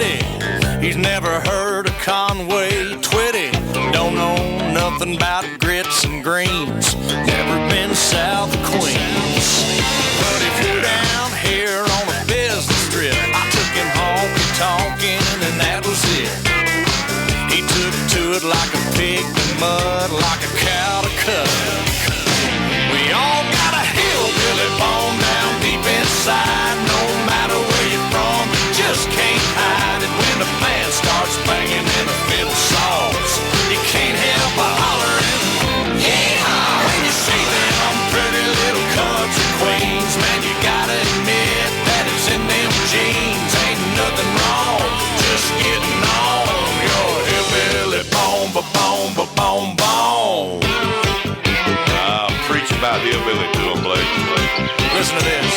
city. He's never heard of Conway Twitty. Don't know nothing about grits and greens. Never been south of Queens. But if you're down here on a business trip, I took him honky-tonkin' and that was it. He took to it like a pig to mud, like a cow to cut. We all got a hillbilly bone down deep inside. No matter where you're from, you just can't hide it. When the band starts banging and the fiddle saws, you can't help but hollering, yeehaw! When you see them pretty little country queens, man, you gotta admit that it's in them jeans. Ain't nothing wrong, just getting on your hillbilly bone, ba-bone, ba-bone, bone. Preach about hillbilly to them, Blake. Listen to this.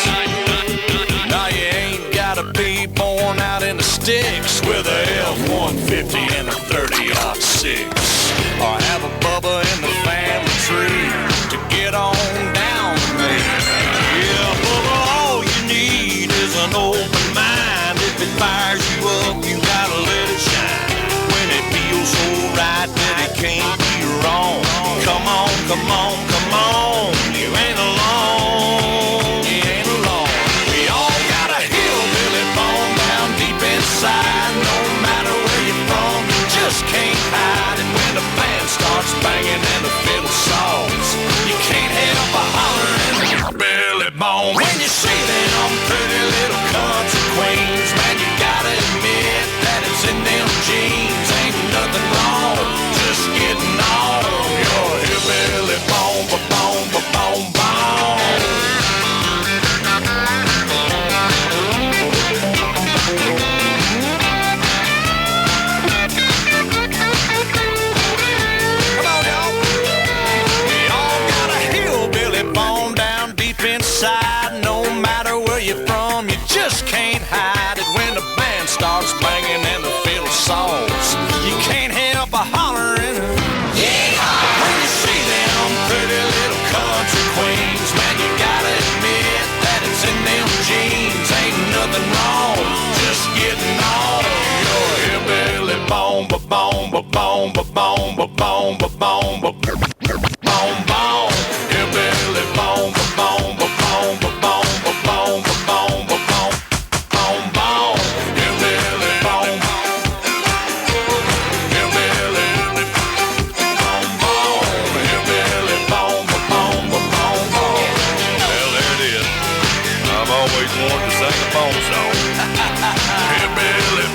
Now you ain't gotta be born out in the sticks with a F-150 and a 30-06, or have a Bubba in the family tree to get on down with me. Yeah, Bubba, all you need is an open mind. If it fires you up, you gotta let it shine. When it feels so right that it can't be wrong. Come on, come on, come on. You ain't alone. You ain't alone. We all got a hillbilly bone down deep inside. No matter where you're from, you just can't hide it. When the band starts banging and the fiddle saws, you can't help but hollering, Billy Bone. When you see them pretty little country queens, man, you gotta admit that it's in them jeans. Ain't nothing wrong, just getting on your hillbilly bone, ba-bone, ba-bone, bone. Come on, y'all. We all got a hillbilly bone down deep inside. No matter where you're from, you just can't hide it. When the band starts banging and the fiddle saws, you can't help but hollering, yeehaw! When you see them pretty little country queens, man, you gotta admit that it's in them jeans. Ain't nothing wrong, just getting on your hillbilly bone, ba-bone, ba-bone, ba-bone, ba-bone, ba-bone, ba-bone, bone. Hillbilly bone, ba-bone, ba-bone, ba-bone, ba-bone, ba-bone, ba-bone, bone, bone. Hillbilly bone, hillbilly bone, bone. Hillbilly bone, ba-bone, ba-bone, bone. Well, there it is. I've always wanted to sing a bone song. Hillbilly